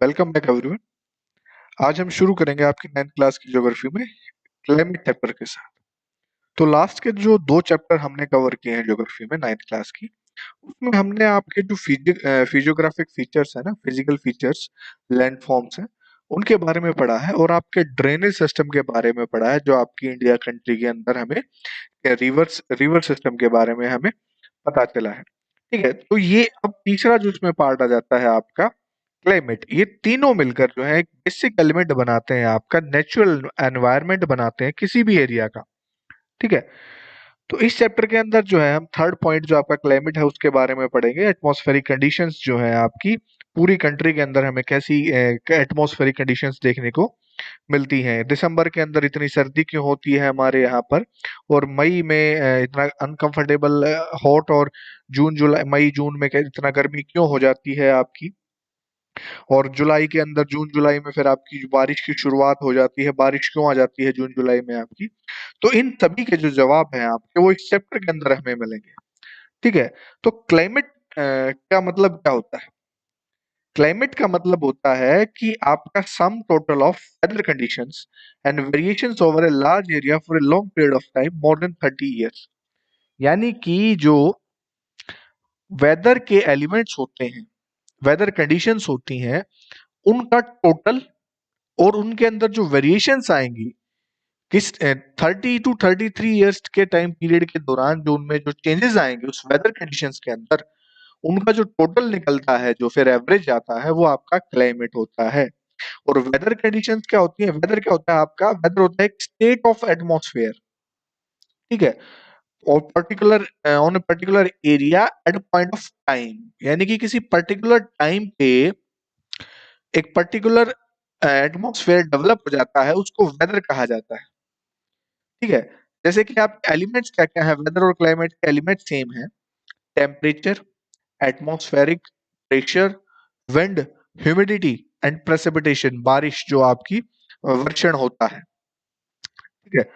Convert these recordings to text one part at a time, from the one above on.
Welcome back everyone. आज हम शुरू करेंगे आपकी 9th क्लास की ज्योग्राफी में क्लाइमेट चैप्टर के साथ। तो लास्ट के जो दो चैप्टर हमने कवर किए हैं ज्योग्राफी में 9th क्लास की, उसमें हमने आपके जो फिजियोग्राफिक फीचर्स है ना, फिजिकल फीचर्स, लैंड फॉर्म्स हैं, उनके बारे में पढ़ा है और आपके ड्रेनेज सिस्टम के बारे में पढ़ा है, जो आपकी इंडिया कंट्री के अंदर हमें रिवर्स रिवर सिस्टम के बारे में हमें पता चला है। ठीक है, तो ये अब तीसरा जो इसमें पार्ट आ जाता है आपका क्लाइमेट। ये तीनों मिलकर जो है एक बेसिक एलिमेंट बनाते हैं, आपका नेचुरल एनवायरनमेंट बनाते हैं किसी भी एरिया का। ठीक है, तो इस चैप्टर के अंदर जो है हम थर्ड पॉइंट जो आपका क्लाइमेट है उसके बारे में पढ़ेंगे। एटमॉस्फेरिक कंडीशंस जो है आपकी पूरी कंट्री के अंदर हमें कैसी एटमॉस्फेरिक कंडीशंस देखने को मिलती हैं। दिसंबर के अंदर इतनी सर्दी क्यों होती है हमारे यहाँ पर, और मई में इतना अनकंफर्टेबल हॉट, और जून जुलाई मई जून में इतना गर्मी क्यों हो जाती है आपकी, और जुलाई के अंदर जून जुलाई में फिर आपकी जो बारिश की शुरुआत हो जाती है, बारिश क्यों आ जाती है जून जुलाई में आपकी। तो इन सभी के जो जवाब हैं आपके वो इस चैप्टर के अंदर हमें मिलेंगे। ठीक है, तो क्लाइमेट का मतलब क्या होता है? क्लाइमेट का मतलब होता है कि आपका sum total of weather conditions and variations over a large area for a long period of time more than 30 years. यानी कि जो वेदर के एलिमेंट्स होते हैं, वेदर कंडीशंस होती हैं, उनका टोटल और उनके अंदर जो वेरिएशंस आएंगी किस 30 to 33 ईयर्स के टाइम पीरियड के दौरान, जो उनमें जो चेंजेस आएंगे उस वेदर कंडीशंस के अंदर, उनका जो टोटल निकलता है, जो फिर एवरेज आता है, वो आपका क्लाइमेट होता है। और वेदर कंडीशंस क्या होती है? वेदर क्या होता है आपका? वेदर होता है एक स्टेट ऑफ एटमॉस्फेयर। ठीक है, और particular on a particular area at point of time, यानी कि किसी पर्टिकुलर टाइम पे एक पर्टिकुलर एटमॉस्फेयर डेवलप हो जाता है, उसको वेदर कहा जाता है। ठीक है, जैसे कि आप एलिमेंट्स क्या क्या है, वेदर और क्लाइमेट के एलिमेंट सेम है। Temperature, atmospheric pressure, wind, humidity and precipitation, बारिश जो आपकी वर्षण होता है। ठीक है,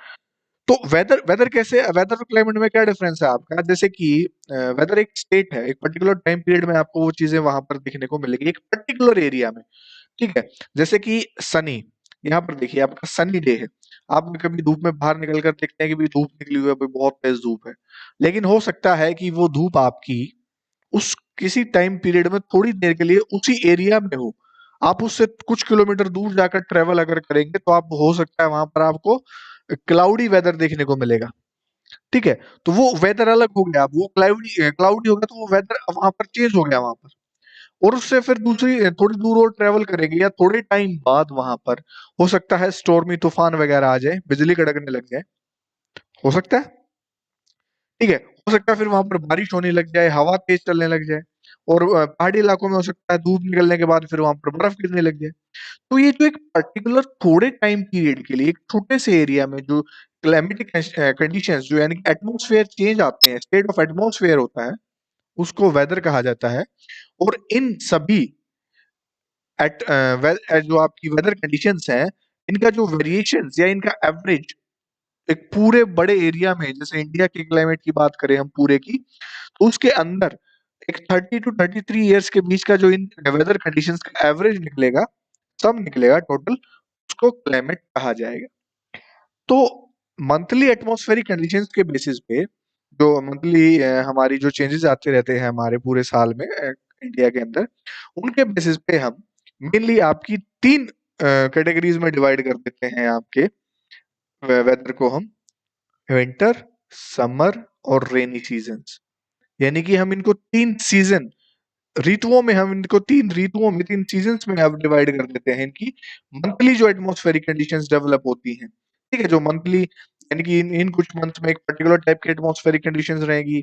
तो वेदर वेदर कैसे, वेदर और क्लाइमेट में क्या डिफरेंस है आपका? जैसे कि वेदर एक स्टेट है, एक पर्टिकुलर टाइम पीरियड में आपको वो चीजें वहां पर देखने को मिलेगी एक पर्टिकुलर एरिया में। ठीक है, जैसे कि सनी, यहाँ पर देखिए आपका सनी डे है। आप कभी धूप में बाहर निकल कर देखते हैं कि भी धूप निकली हुई है, भाई बहुत तेज धूप है, लेकिन हो सकता है कि वो धूप आपकी उस किसी टाइम पीरियड में थोड़ी देर के लिए उसी एरिया में हो। आप उससे कुछ किलोमीटर दूर जाकर ट्रेवल अगर करेंगे तो आप, हो सकता है वहां पर आपको क्लाउडी वेदर देखने को मिलेगा। ठीक है, तो वो वेदर अलग हो गया, वो क्लाउडी क्लाउडी हो गया, तो वो वेदर वहां पर चेंज हो गया वहां पर। और उससे फिर दूसरी थोड़ी दूर और ट्रेवल करेंगे या थोड़े टाइम बाद वहां पर हो सकता है स्टॉर्मी तूफान वगैरह आ जाए, बिजली कड़कने लग जाए, हो सकता है। ठीक है, हो सकता है फिर वहां पर बारिश होने लग जाए, हवा तेज चलने लग जाए, और पहाड़ी इलाकों में हो सकता है धूप निकलने के बाद फिर वहां पर बर्फ गिरने लग जाए। तो ये जो एक पर्टिकुलर थोड़े टाइम पीरियड के लिए एक छोटे से एरिया में जो क्लाइमेटिक कंडीशंस, जो यानी कि एटमॉस्फेयर चेंज आते हैं, स्टेट ऑफ एटमॉस्फेयर होता है, उसको वेदर कहा जाता है। और इन सभी जो आपकी वेदर कंडीशंस हैं, इनका जो वेरिएशंस या इनका एवरेज एक पूरे बड़े एरिया में, जैसे इंडिया के क्लाइमेट की बात करें हम पूरे की, तो उसके अंदर एक 30 to 33 ईयर्स के बीच का जो इन वेदर कंडीशंस का एवरेज निकलेगा, सम निकलेगा टोटल, उसको क्लाइमेट कहा जाएगा। तो मंथली एटमॉस्फेरिक कंडीशंस के बेसिस पे, जो मंथली हमारी जो चेंजेस आते रहते हैं हमारे पूरे साल में इंडिया के अंदर, उनके बेसिस पे हम मेनली आपकी तीन कैटेगरीज में डिवाइड कर देते हैं आपके वेदर को हम, विंटर, समर और रेनी सीजन्स। यानी कि हम इनको तीन सीजन, ऋतुओं में, हम इनको तीन ऋतुओं में, तीन सीजन्स में अब डिवाइड कर देते हैं इनकी मंथली जो एटमॉस्फेरिक कंडीशंस डेवलप होती हैं। ठीक है, जो मंथली, यानी कि इन कुछ मंथ्स में एक पर्टिकुलर टाइप की एटमॉस्फेरिक कंडीशंस रहेगी,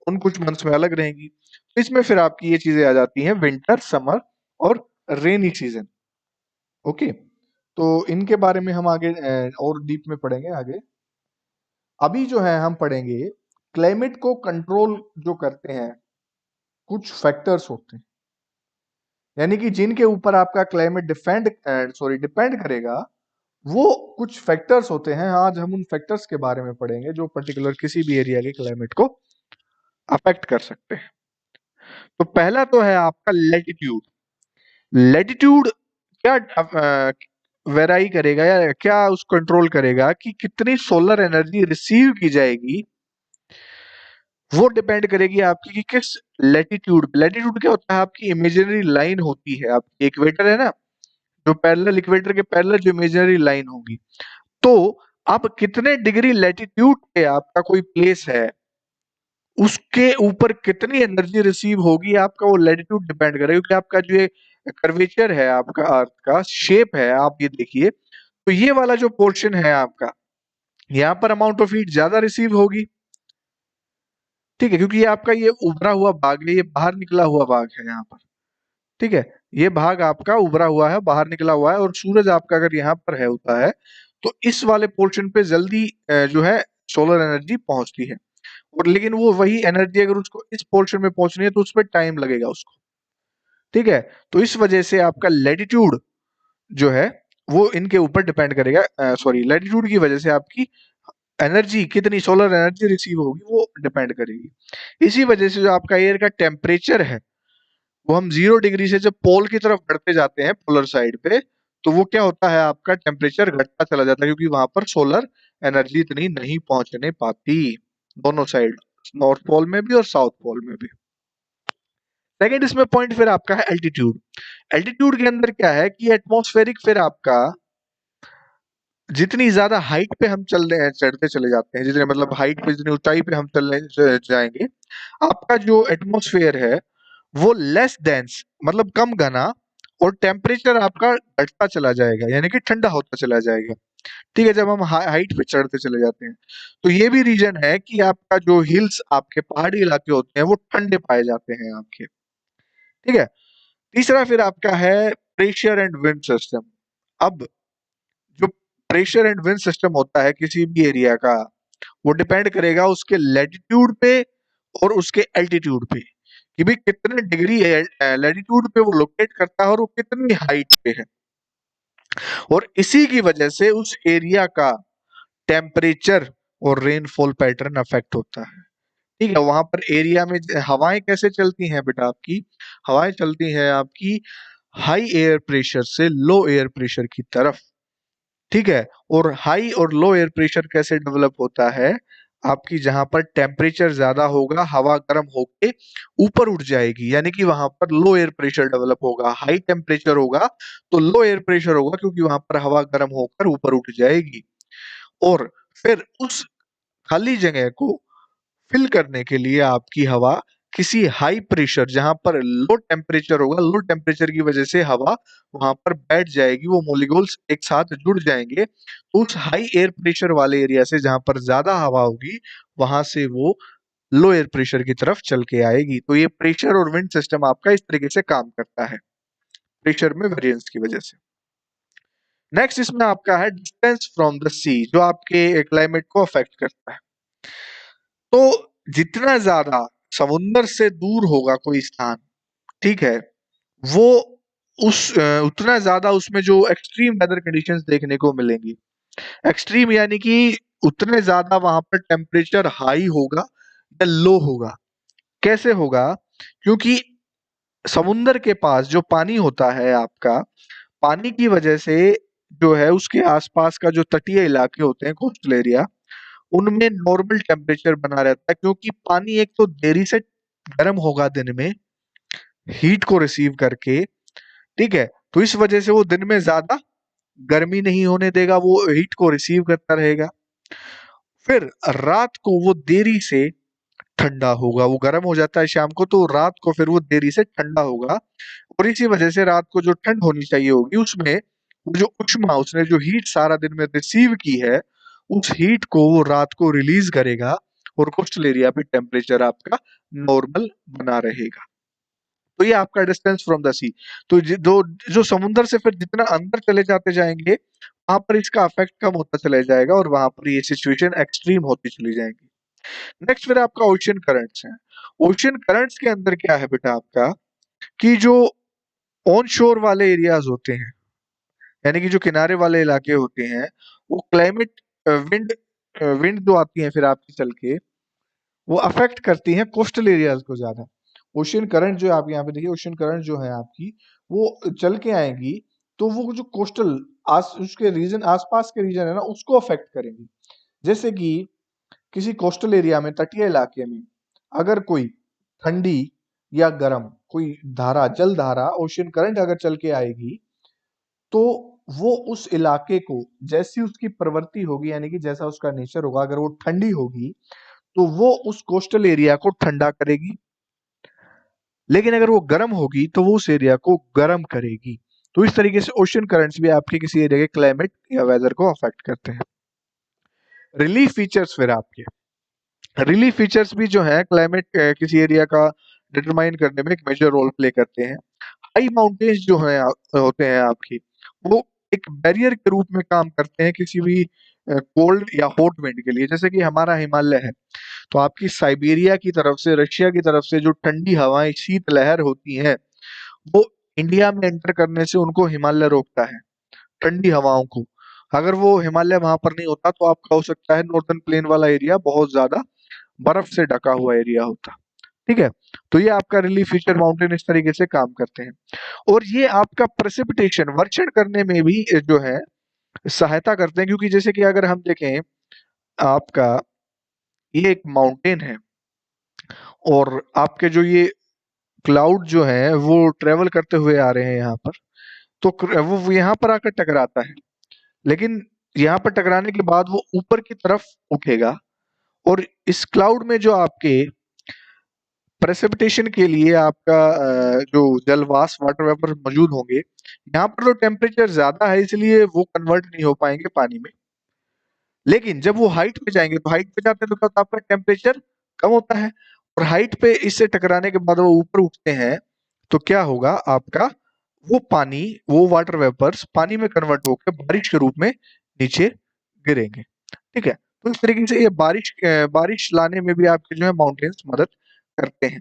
उन कुछ मंथ्स में अलग रहेंगी। तो इसमें फिर आपकी ये चीजें आ जाती हैं, विंटर, समर और रेनी सीजन। ओके, तो इनके बारे में हम आगे और डीप में पढ़ेंगे आगे। अभी जो है हम पढ़ेंगे क्लाइमेट को कंट्रोल जो करते हैं कुछ फैक्टर्स होते हैं, यानी कि जिनके ऊपर आपका क्लाइमेट डिपेंड करेगा, वो कुछ फैक्टर्स होते हैं। आज हम उन फैक्टर्स के बारे में पढ़ेंगे जो पर्टिकुलर किसी भी एरिया के क्लाइमेट को अफेक्ट कर सकते हैं। तो पहला तो है आपका लेटिट्यूड। लैटिट्यूड क्या वेराई करेगा या क्या उस कंट्रोल करेगा कि कितनी सोलर एनर्जी रिसीव की जाएगी, वो डिपेंड करेगी आपकी कि किस लैटिट्यूड। लैटिट्यूड क्या होता है? आपकी इमेजिनरी लाइन होती है, आपकी इक्वेटर है ना, जो पैरेलल इक्वेटर के पैरेलल जो इमेजिनरी लाइन होगी। तो अब कितने डिग्री लैटिट्यूड पे आपका कोई प्लेस है, उसके ऊपर कितनी एनर्जी रिसीव होगी, आपका वो लैटिट्यूड डिपेंड करेगा। क्योंकि आपका जो ये कर्वेचर है, आपका अर्थ का शेप है, आप ये देखिए, तो ये वाला जो पोर्शन है आपका, यहाँ पर अमाउंट ऑफ हीट ज्यादा रिसीव होगी। ठीक है, क्योंकि ये आपका ये उभरा हुआ भाग है, ये बाहर निकला हुआ भाग है यहाँ पर। ठीक है, ये भाग आपका उभरा हुआ है, बाहर निकला हुआ है, और सूरज आपका अगर यहाँ पर है होता है, तो इस वाले पोर्शन पे जल्दी जो है सोलर एनर्जी पहुंचती है। और लेकिन वो वही एनर्जी अगर उसको इस पोर्शन में पहुंचनी है तो उस पर टाइम लगेगा उसको। ठीक है, तो इस वजह से आपका लैटिट्यूड जो है वो इनके ऊपर डिपेंड करेगा। सॉरी, लैटिट्यूड की वजह से आपकी एनर्जी, कितनी सोलर एनर्जी रिसीव होगी, वो डिपेंड करेगी। इसी वजह से जो आपका एयर का टेम्परेचर है, वो हम 0 डिग्री से जब पोल की तरफ बढ़ते जाते हैं, पोलर साइड पे, तो वो क्या होता है, आपका टेम्परेचर घटता चला जाता है, क्योंकि वहां पर सोलर एनर्जी इतनी नहीं पहुंचने पाती, दोनों साइड, नॉर्थ पोल में भी और साउथ पोल में भी। सेकेंड इसमें पॉइंट फिर आपका है एल्टीट्यूड। एल्टीट्यूड के अंदर क्या है कि एटमॉस्फेरिक, फिर आपका जितनी ज्यादा हाइट पे हम चल रहे हैं, चढ़ते चले जाते हैं, जितने मतलब हाइट पे, जितनी ऊंचाई पे हम जाएंगे, आपका जो एटमॉस्फेयर है वो लेस डेंस, मतलब कम घना, और टेम्परेचर आपका घटता चला जाएगा, यानी कि ठंडा होता चला जाएगा। ठीक है, जब हम हाइट पे चढ़ते चले जाते हैं, तो ये भी रीजन है कि आपका जो हिल्स, आपके पहाड़ी इलाके होते हैं, वो ठंडे पाए जाते हैं आपके। ठीक है, तीसरा फिर आपका है प्रेशर एंड विंड सिस्टम। अब जो प्रेशर एंड विंड सिस्टम होता है किसी भी एरिया का, वो डिपेंड करेगा उसके लैटिट्यूड पे और उसके एल्टीट्यूड पे, कि भाई कितने डिग्री लैटिट्यूड पे वो लोकेट करता है और वो कितनी हाइट पे है। और इसी की वजह से उस एरिया का टेम्परेचर और रेनफॉल पैटर्न अफेक्ट होता है। ठीक है, वहां पर एरिया में हवाएं कैसे चलती हैं बेटा? आपकी हवाएं चलती हैं आपकी हाई एयर प्रेशर से लो एयर प्रेशर की तरफ। ठीक है, और हाई और लो एयर प्रेशर कैसे डेवलप होता है? आपकी जहां पर टेम्परेचर ज्यादा होगा, हवा गर्म होके ऊपर उठ जाएगी, यानी कि वहां पर लो एयर प्रेशर डेवलप होगा। हाई टेम्परेचर होगा तो लो एयर प्रेशर होगा, क्योंकि वहां पर हवा गर्म होकर ऊपर उठ जाएगी। और फिर उस खाली जगह को फिल करने के लिए आपकी हवा किसी हाई प्रेशर, जहां पर लो टेम्परेचर होगा, लो टेम्परेचर की वजह से हवा वहां पर बैठ जाएगी, वो मोलिक्यूल्स एक साथ जुड़ जाएंगे, तो उस हाई एयर प्रेशर वाले एरिया से जहां पर ज्यादा हवा होगी, वहां से वो लो एयर प्रेशर की तरफ चल के आएगी। तो ये प्रेशर और विंड सिस्टम आपका इस तरीके से काम करता है, प्रेशर में वेरिएंस की वजह से। नेक्स्ट इसमें आपका है डिस्टेंस फ्रॉम द सी, जो आपके क्लाइमेट को अफेक्ट करता है। तो जितना ज्यादा समुन्द्र से दूर होगा कोई स्थान, ठीक है, वो उतना ज्यादा उसमें जो एक्सट्रीम वेदर कंडीशंस देखने को मिलेंगी। एक्सट्रीम यानी कि उतने ज्यादा वहां पर टेम्परेचर हाई होगा या लो होगा। कैसे होगा? क्योंकि समुन्द्र के पास जो पानी होता है आपका, पानी की वजह से जो है उसके आसपास का जो तटीय इलाके होते हैं, कोस्टल एरिया, उनमें नॉर्मल टेम्परेचर बना रहता है, क्योंकि पानी एक तो देरी से गर्म होगा दिन में, हीट को रिसीव करके। ठीक है, तो इस वजह से वो दिन में ज्यादा गर्मी नहीं होने देगा, वो हीट को रिसीव करता रहेगा। फिर रात को वो देरी से ठंडा होगा, वो गर्म हो जाता है शाम को, तो रात को फिर वो देरी से ठंडा होगा। और इसी वजह से रात को जो ठंड होनी चाहिए होगी, उसमें वो जो उष्मा, उसने जो हीट सारा दिन में रिसीव की है, उस हीट को वो रात को रिलीज करेगा, और कोस्टल एरिया पे टेम्परेचर आपका नॉर्मल बना रहेगा। तो ये आपका डिस्टेंस फ्रॉम द सी। तो जो जो समुद्र से फिर जितना अंदर चले जाते जाएंगे, वहां पर इसका इफेक्ट कम होता चला जाएगा, और वहां पर ये सिचुएशन एक्सट्रीम होती चली जाएगी। नेक्स्ट फिर आपका ओशियन करंट्स है। ओशियन करंट्स के अंदर क्या है बेटा आपका, कि जो ऑन शोर वाले एरियाज होते हैं, यानी कि जो किनारे वाले इलाके होते हैं, वो क्लाइमेट, विंड विंड जो आती है फिर आपकी चल के, वो अफेक्ट करती हैं कोस्टल एरियाज को ज्यादा। ओशियन करंट जो है, आप यहाँ पे देखिए ओशियन करंट जो है आपकी, वो चल के आएंगी तो वो जो कोस्टल उसके रीजन, आसपास के रीजन है ना, उसको अफेक्ट करेंगी। जैसे कि किसी कोस्टल एरिया में, तटीय इलाके में अगर कोई ठंडी या गर्म कोई धारा, जल धारा, ओशियन करंट अगर चल के आएगी, तो वो उस इलाके को, जैसी उसकी प्रवृत्ति होगी, यानी कि जैसा उसका नेचर होगा, अगर वो ठंडी होगी तो वो उस कोस्टल एरिया को ठंडा करेगी, लेकिन अगर वो गर्म होगी तो वो उस एरिया को गर्म करेगी। तो इस तरीके से ओशियन करंट्स भी आपके किसी एरिया के क्लाइमेट या वेदर को अफेक्ट करते हैं। रिलीफ फीचर्स, फिर आपके रिलीफ फीचर्स भी जो है क्लाइमेट किसी एरिया का डिटरमाइन करने में एक मेजर रोल प्ले करते हैं। हाई माउंटेन्स जो है होते हैं आपकी, वो एक बैरियर के रूप में काम करते हैं किसी भी कोल्ड या हॉट विंड के लिए। जैसे कि हमारा हिमालय है, तो आपकी साइबेरिया की तरफ से, रशिया की तरफ से जो ठंडी हवाएं, शीत लहर होती हैं, वो इंडिया में एंटर करने से उनको हिमालय रोकता है, ठंडी हवाओं को। अगर वो हिमालय वहां पर नहीं होता तो आपका हो सकता है नॉर्दर्न प्लेन वाला एरिया बहुत ज्यादा बर्फ से ढका हुआ एरिया होता। ठीक है, तो ये आपका रिलीफ फीचर माउंटेन इस तरीके से काम करते हैं। और ये आपका प्रेसिपिटेशन, वर्षण करने में भी जो है सहायता करते हैं, क्योंकि जैसे कि अगर हम देखें, आपका ये एक माउंटेन है और आपके जो ये क्लाउड जो है वो ट्रेवल करते हुए आ रहे हैं यहाँ पर, तो वो यहाँ पर आकर टकराता है, लेकिन यहाँ पर टकराने के बाद वो ऊपर की तरफ उठेगा, और इस क्लाउड में जो आपके प्रेसिपिटेशन के लिए आपका जो जलवाष्प, वाटर वेपर मौजूद होंगे, यहाँ पर तो टेम्परेचर ज्यादा है इसलिए वो कन्वर्ट नहीं हो पाएंगे पानी में। लेकिन जब वो हाइट पे जाएंगे, तो हाइट पे जाते हैं तो क्या होता है, आपका टेम्परेचर कम होता है, और हाइट पे इससे टकराने के बाद वो ऊपर उठते हैं, तो क्या होगा आपका, वो पानी, वो वाटर वेपर्स पानी में कन्वर्ट होकर बारिश के रूप में नीचे गिरेंगे। ठीक है, तो इस तरीके से ये बारिश लाने में भी आपके जो है माउंटेन्स मदद करते हैं।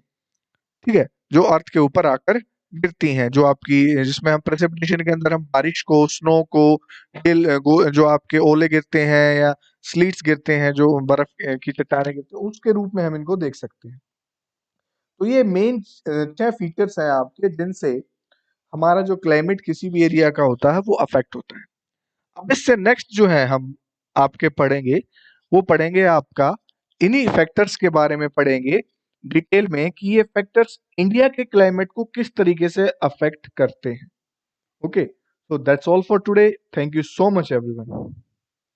ठीक है, जो अर्थ के ऊपर आकर गिरती हैं, जो आपकी, जिसमें हम प्रेसिपिटेशन के अंदर हम बारिश को, स्नो को, जो आपके ओले गिरते हैं या स्लीट्स गिरते हैं, जो बर्फ की चट्टानें गिरती हैं, उसके रूप में हम इनको देख सकते हैं। तो ये मेन 6 फीचर्स हैं आपके, जिनसे हमारा जो क्लाइमेट किसी भी एरिया का होता है वो अफेक्ट होता है। अब इससे नेक्स्ट जो है हम आपके पढ़ेंगे, वो पढ़ेंगे आपका, इन्हीं फैक्टर्स के बारे में पढ़ेंगे डिटेल में कि ये फैक्टर्स इंडिया के क्लाइमेट को किस तरीके से अफेक्ट करते हैं। Okay, so that's all for today. Thank you so much everyone.